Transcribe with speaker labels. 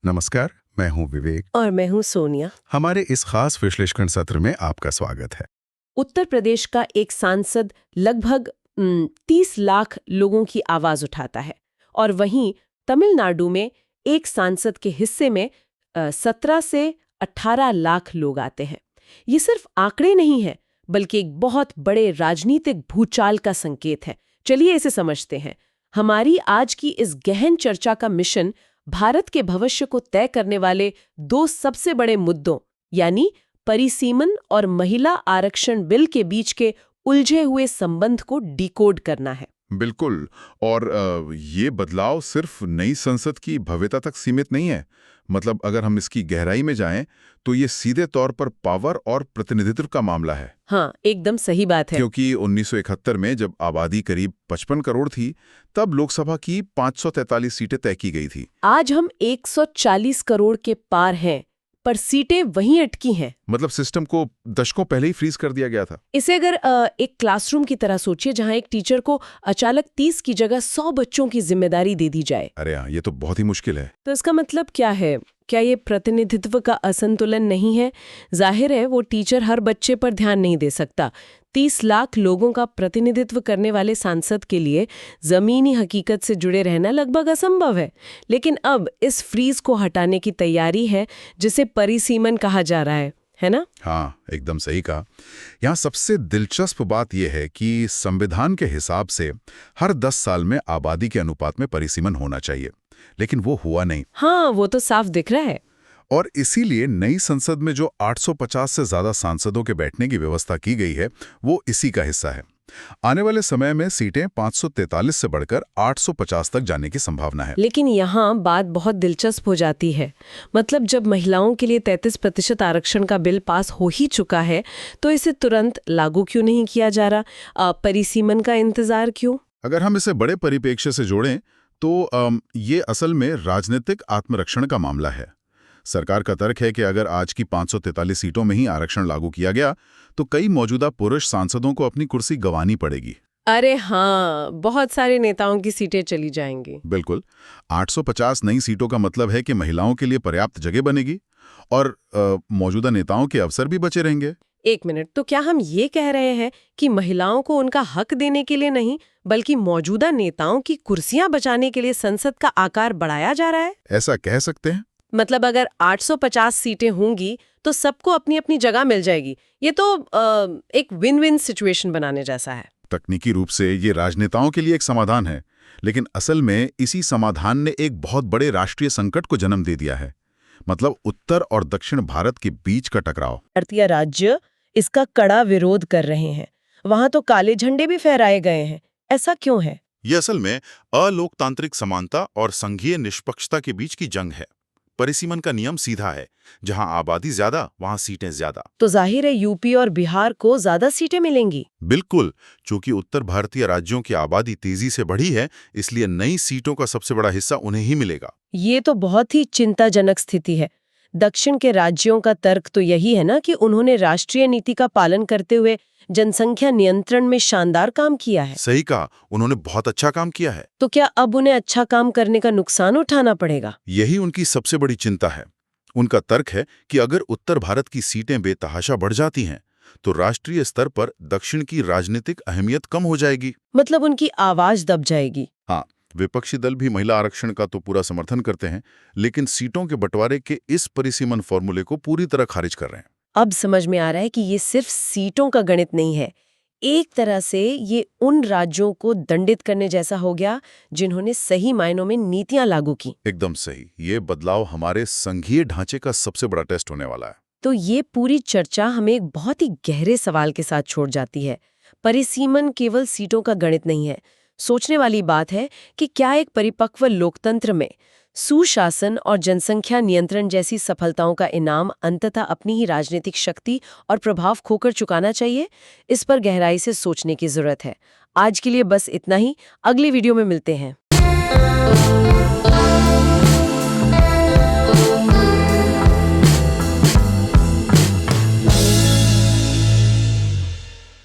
Speaker 1: नमस्कार, मैं हूं विवेक
Speaker 2: और मैं हूँ सोनिया।
Speaker 1: हमारे इस खास विश्लेषण सत्र में आपका स्वागत है।
Speaker 2: उत्तर प्रदेश का एक सांसद लगभग 30 लाख लोगों की आवाज उठाता है और वहीं तमिलनाडु में एक सांसद के हिस्से में 17 से 18 लाख लोग आते हैं। ये सिर्फ आंकड़े नहीं है, बल्कि एक बहुत बड़े राजनीतिक भूचाल का संकेत है। चलिए इसे समझते हैं। हमारी आज की इस गहन चर्चा का मिशन भारत के भविष्य को तय करने वाले दो सबसे बड़े मुद्दों यानी परिसीमन और महिला आरक्षण बिल के बीच के उलझे हुए संबंध को डिकोड करना है।
Speaker 3: बिल्कुल। और ये बदलाव सिर्फ नई संसद की भव्यता तक सीमित नहीं है। मतलब अगर हम इसकी गहराई में जाएं तो ये सीधे तौर पर पावर और प्रतिनिधित्व का मामला है।
Speaker 2: हाँ, एकदम सही बात है।
Speaker 3: क्योंकि 1971 में जब आबादी करीब 55 करोड़ थी, तब लोकसभा की 543 सीटें तय की गई थी।
Speaker 2: आज हम 140 करोड़ के पार हैं, पर सीटें वहीं अटकी हैं।
Speaker 3: मतलब सिस्टम को दशकों पहले ही फ्रीज कर दिया गया था।
Speaker 2: इसे अगर एक क्लासरूम की तरह सोचिए, जहां एक टीचर को अचानक 30 की जगह 100 बच्चों की जिम्मेदारी दे दी जाए।
Speaker 3: अरे हाँ, ये तो बहुत ही मुश्किल है।
Speaker 2: तो इसका मतलब क्या है? क्या ये प्रतिनिधित्व का असंतुलन नहीं है? जाहिर है वो टीचर हर बच्चे पर ध्यान नहीं दे सकता। 30 लाख लोगों का प्रतिनिधित्व करने वाले सांसद के लिए जमीनी हकीकत से जुड़े रहना लगभग असंभव है। लेकिन अब इस फ्रीज को हटाने की तैयारी है, जिसे परिसीमन कहा जा रहा है ना?
Speaker 3: हाँ, एकदम सही कहा। यहाँ सबसे दिलचस्प बात यह है कि संविधान के हिसाब से हर 10 साल में आबादी के अनुपात में परिसीमन होना चाहिए, लेकिन वो हुआ नहीं।
Speaker 2: हाँ, वो तो साफ दिख रहा है।
Speaker 3: और इसीलिए नई संसद में जो 850 से ज्यादा सांसदों के बैठने की व्यवस्था की गई है, वो इसी का हिस्सा है। आने वाले समय में सीटें 543 से बढ़कर 850 तक जाने की संभावना है।
Speaker 2: लेकिन यहाँ बात बहुत दिलचस्प हो जाती है। मतलब जब महिलाओं के लिए 33% आरक्षण का बिल पास हो ही चुका है, तो इसे तुरंत लागू क्यों नहीं किया जा रहा? परिसीमन का इंतजार क्यों?
Speaker 3: अगर हम इसे बड़े परिप्रेक्ष्य से जोड़ें तो ये असल में राजनीतिक आत्मरक्षण का मामला है। सरकार का तर्क है कि अगर आज की 543 सीटों में ही आरक्षण लागू किया गया तो कई मौजूदा पुरुष सांसदों को अपनी कुर्सी गंवानी पड़ेगी।
Speaker 2: अरे हाँ, बहुत सारे नेताओं की सीटें चली जाएंगी।
Speaker 3: बिल्कुल। 850 नई सीटों का मतलब है कि महिलाओं के लिए पर्याप्त जगह बनेगी और मौजूदा नेताओं के अवसर भी बचे रहेंगे।
Speaker 2: एक मिनट, तो क्या हम ये कह रहे हैं कि महिलाओं को उनका हक देने के लिए नहीं, बल्कि मौजूदा नेताओं की कुर्सियां बचाने के लिए संसद का आकार बढ़ाया जा रहा है?
Speaker 3: ऐसा कह सकते हैं।
Speaker 2: मतलब अगर 850 सीटें होंगी तो सबको अपनी अपनी जगह मिल जाएगी। ये तो एक विन विन सिचुएशन बनाने जैसा है।
Speaker 3: तकनीकी रूप से ये राजनेताओं के लिए एक समाधान है, लेकिन असल में इसी समाधान ने एक बहुत बड़े राष्ट्रीय संकट को जन्म दे दिया है। मतलब उत्तर और दक्षिण भारत के बीच का टकराव।
Speaker 2: भारतीय राज्य इसका कड़ा विरोध कर रहे हैं। वहां तो काले झंडे भी फहराए गए हैं। ऐसा क्यों है?
Speaker 3: ये असल में अलोकतांत्रिक समानता और संघीय निष्पक्षता के बीच की जंग है। परिसीमन का नियम सीधा है, जहां आबादी ज्यादा वहां सीटें ज्यादा।
Speaker 2: तो जाहिर है यूपी और बिहार को ज्यादा सीटें मिलेंगी।
Speaker 3: बिल्कुल। चूंकि उत्तर भारतीय राज्यों की आबादी तेजी से बढ़ी है, इसलिए नई सीटों का सबसे बड़ा हिस्सा उन्हें ही मिलेगा।
Speaker 2: ये तो बहुत ही चिंताजनक स्थिति है। दक्षिण के राज्यों का तर्क तो यही है ना कि उन्होंने राष्ट्रीय नीति का पालन करते हुए जनसंख्या नियंत्रण में शानदार काम किया है।
Speaker 3: सही कहा, उन्होंने बहुत अच्छा काम किया है।
Speaker 2: तो क्या अब उन्हें अच्छा काम करने का नुकसान उठाना पड़ेगा?
Speaker 3: यही उनकी सबसे बड़ी चिंता है। उनका तर्क है कि अगर उत्तर भारत की सीटें बेतहाशा बढ़ जाती हैं, तो राष्ट्रीय स्तर पर दक्षिण की राजनीतिक अहमियत कम हो जाएगी।
Speaker 2: मतलब उनकी आवाज दब जाएगी।
Speaker 3: हाँ, विपक्षी दल भी महिला आरक्षण का तो पूरा समर्थन करते हैं, लेकिन सीटों के बंटवारे के इस परिसीमन फॉर्मूले को पूरी तरह खारिज कर रहे हैं।
Speaker 2: अब समझ में आ रहा है कि ये सिर्फ सीटों का गणित नहीं है। एक तरह से ये उन राज्यों को दंडित करने जैसा हो गया जिन्होंने सही मायनों में नीतियां लागू की।
Speaker 3: एकदम सही। ये बदलाव हमारे संघीय ढांचे का सबसे बड़ा टेस्ट होने वाला है।
Speaker 2: तो ये पूरी चर्चा हमें एक बहुत ही गहरे सवाल के साथ छोड़ जाती है। परिसीमन केवल सीटों का गणित नहीं है। सोचने वाली बात है कि क्या एक परिपक्व लोकतंत्र में सुशासन और जनसंख्या नियंत्रण जैसी सफलताओं का इनाम अंततः अपनी ही राजनीतिक शक्ति और प्रभाव खोकर चुकाना चाहिए? इस पर गहराई से सोचने की जरूरत है। आज के लिए बस इतना ही। अगली वीडियो में मिलते हैं।